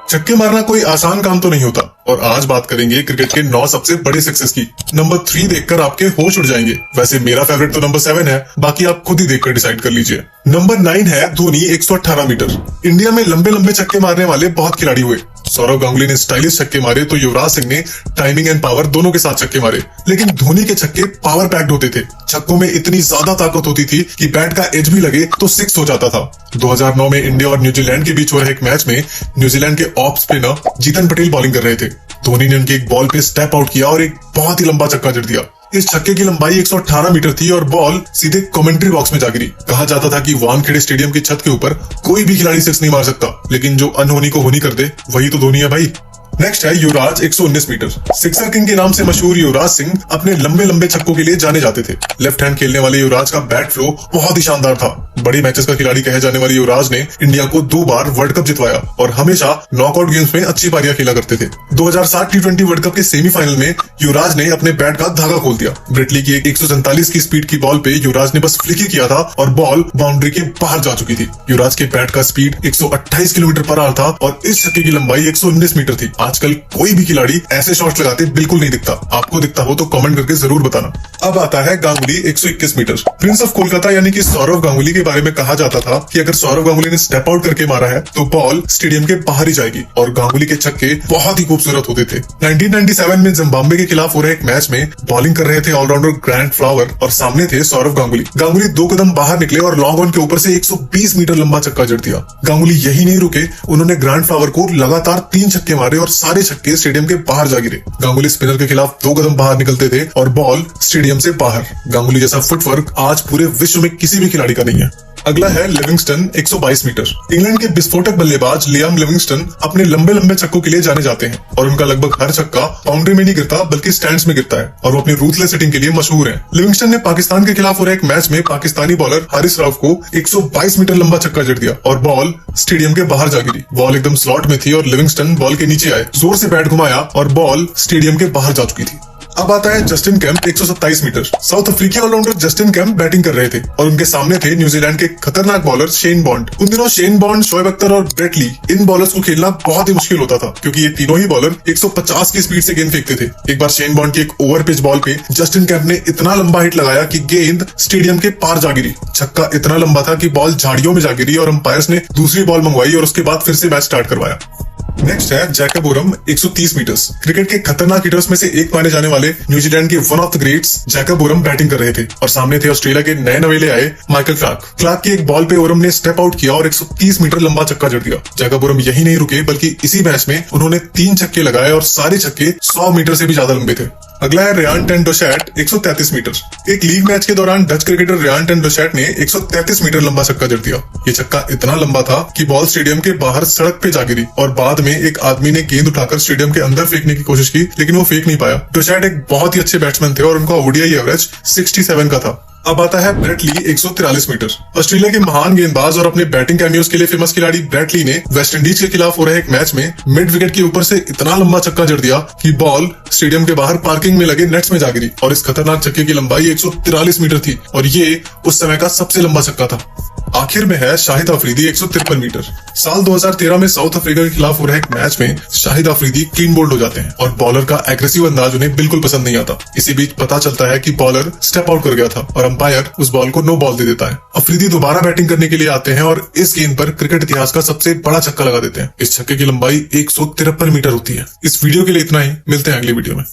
छक्के मारना कोई आसान काम तो नहीं होता और आज बात करेंगे क्रिकेट के 9 सबसे बड़े सक्सेस की। नंबर 3 देखकर आपके होश उड़ जाएंगे। वैसे मेरा फेवरेट तो नंबर 7 है, बाकी आप खुद ही देखकर डिसाइड कर लीजिए। नंबर 9 है धोनी 118 मीटर। इंडिया में लंबे लंबे छक्के मारने वाले बहुत खिलाड़ी हुए। सौरव गांगुली ने स्टाइलिश छक्के मारे तो युवराज सिंह ने टाइमिंग एंड पावर दोनों के साथ छक्के मारे। लेकिन धोनी के छक्के पावर पैक्ड होते थे। छक्कों में इतनी ज्यादा ताकत होती थी कि बैट का एज भी लगे तो 6 हो जाता था। 2009 में इंडिया और न्यूजीलैंड के बीच हो रहे एक मैच में न्यूजीलैंड के off spinner Jitan Patel bowling कर रहे थे। धोनी ने उनकी एक बॉल पे स्टेप आउट किया और एक बहुत ही लंबा छक्का जड़ दिया। इस छक्के की लंबाई 118 मीटर थी और बॉल सीधे कमेंट्री बॉक्स में जा गिरी। कहा जाता था कि वानखेड़े स्टेडियम की छत के ऊपर कोई भी खिलाड़ी सिक्स नहीं मार सकता, लेकिन जो अनहोनी को होनी कर दे वही तो धोनी है भाई। नेक्स्ट है युवराज 119 मीटर। सिक्सर किंग के नाम से मशहूर युवराज सिंह अपने लंबे लंबे छक्कों के लिए जाने जाते थे। लेफ्ट हैंड खेलने वाले युवराज का बैट फ्लो बहुत ही शानदार था। बड़े मैचेस का खिलाड़ी कहे जाने वाले युवराज ने इंडिया को 2 बार वर्ल्ड कप जितवाया और हमेशा नॉकआउट गेम्स में अच्छी पारियां खेला करते थे। 2007 टी20 वर्ल्ड कप के सेमीफाइनल में युवराज ने अपने बैट का धागा खोल दिया। ब्रिटली की एक 147 की स्पीड की बॉल पे युवराज ने बस फ्लिक ही किया था और बॉल बाउंड्री के बाहर जा चुकी थी। युवराज के बैट का स्पीड 128 किलोमीटर पर आवर था और इस छक्के की लंबाई 119 मीटर थी। आजकल कोई भी खिलाड़ी ऐसे शॉट्स लगाते बिल्कुल नहीं दिखता। आपको दिखता हो तो कमेंट करके जरूर बताना। अब आता है Ganguly 121 metre. Prince of Kolkata यानी कि सौरव गांगुली के बारे में कहा जाता था कि अगर सौरव गांगुली ने स्टेप आउट करके मारा है तो बॉल स्टेडियम के बाहर ही जाएगी और गांगुली के छक्के बहुत ही खूबसूरत होते थे। 1997 में जिम्बाब्वे के खिलाफ हो रहे एक मैच में बॉलिंग कर रहे थे ऑलराउंडर ग्रैंट फ्लावर और सामने थे सौरव गांगुली। गांगुली 2 कदम बाहर निकले और लॉन्ग ऑन के ऊपर से 120 मीटर लंबा छक्का जड़ दिया। गांगुली यही नहीं रुके, उन्होंने ग्रैंट फ्लावर को लगातार 3 छक्के मारे और सारे छक्के स्टेडियम के बाहर जा गिरे। गांगुली स्पिनर के खिलाफ 2 कदम बाहर निकलते थे और बॉल स्टेडियम से बाहर। गांगुली जैसा फुटवर्क आज पूरे विश्व में किसी भी खिलाड़ी का नहीं है। अगला है लिविंगस्टन 122 मीटर। इंग्लैंड के विस्फोटक बल्लेबाज लियाम लिविंगस्टन अपने लंबे लंबे छक्कों के लिए जाने जाते हैं और उनका लगभग हर छक्का बाउंड्री में नहीं गिरता बल्कि स्टैंड्स में गिरता है और वो अपनी रूथलेस हिटिंग के लिए मशहूर है। लिविंगस्टन ने पाकिस्तान के खिलाफ हो रहे एक मैच में पाकिस्तानी बॉलर हारिस राव को 122 मीटर लंबा छक्का जड़ दिया और बॉल स्टेडियम के बाहर जा गिरी। बॉल एकदम स्लॉट में थी और लिविंगस्टन बॉल के नीचे आए, जोर से बैट घुमाया और बॉल स्टेडियम के बाहर जा चुकी थी। अब आता है जस्टिन कैम्प 127 मीटर। साउथ अफ्रीकी ऑलराउंडर जस्टिन कैम्प बैटिंग कर रहे थे और उनके सामने थे न्यूजीलैंड के खतरनाक बॉलर शेन बॉन्ड। उन दिनों शेन बॉन्ड, शोएब अख्तर और ब्रेट ली, इन बॉलर्स को खेलना बहुत ही मुश्किल होता था क्योंकि ये तीनों ही बॉलर 150 की स्पीड से गेंद फेंकते थे। एक बार शेन बॉन्ड की एक ओवर पिच बॉल पे जस्टिन कैम्प ने इतना लंबा हिट लगाया कि गेंद स्टेडियम के पार जा गिरी। छक्का इतना लंबा था कि बॉल झाड़ियों में जा गिरी और अंपायर्स ने दूसरी बॉल मंगवाई और उसके बाद फिर से मैच स्टार्ट करवाया। नेक्स्ट है जैकब ओरम 130 मीटर्स। क्रिकेट के खतरनाक हिटर्स में से एक माने जाने वाले न्यूजीलैंड के one of the greats Jacob Oram batting कर रहे थे और सामने थे ऑस्ट्रेलिया के नए नवेले आए माइकल क्लार्क। क्लार्क की एक बॉल पे ओरम ने स्टेप आउट किया और 130 मीटर लंबा छक्का जड़ दिया। जैकब ओरम यही नहीं रुके बल्कि इसी मैच में उन्होंने 3 छक्के लगाए और सारे छक्के 100 मीटर से भी ज्यादा लंबे थे। अगला है रियान टेन डोशैट 133 मीटर। एक लीग मैच के दौरान डच क्रिकेटर रियान टेन डोशैट ने 133 मीटर लंबा छक्का जड़ दिया। ये छक्का इतना लंबा था कि बॉल स्टेडियम के बाहर सड़क पे जा गिरी और बाद में एक आदमी ने गेंद उठाकर स्टेडियम के अंदर फेंकने की कोशिश की लेकिन वो फेंक नहीं पाया। डोशैट एक बहुत ही अच्छे बैट्समैन थे और उनका ओडीआई एवरेज 67 का था। अब आता है ब्रेट ली 143 मीटर। ऑस्ट्रेलिया के महान गेंदबाज और अपने बैटिंग कैमियोज के लिए फेमस खिलाड़ी ब्रेट ली ने वेस्ट इंडीज के खिलाफ हो रहे एक मैच में मिड विकेट के ऊपर से इतना लंबा छक्का जड़ दिया कि बॉल स्टेडियम के बाहर पार्किंग में लगे नेट्स में जा गिरी और इस खतरनाक छक्के की लंबाई 143 मीटर थी और ये उस समय का सबसे लंबा छक्का था। आखिर में है शाहिद अफरीदी 153 मीटर। साल 2013 में साउथ अफ्रीका के खिलाफ हो रहे एक मैच में शाहिद अफरीदी क्लीन बोल्ड हो जाते हैं और बॉलर का एग्रेसिव अंदाज उन्हें बिल्कुल पसंद नहीं आता। इसी बीच पता चलता है कि बॉलर स्टेप आउट कर गया था और अंपायर उस बॉल को नो बॉल दे देता है। अफरीदी दोबारा बैटिंग करने के लिए आते हैं और इस गेंद पर क्रिकेट इतिहास का सबसे बड़ा छक्का लगा देते हैं। इस छक्के की लंबाई 153 मीटर होती है। इस वीडियो के लिए इतना ही, मिलते हैं अगली वीडियो में।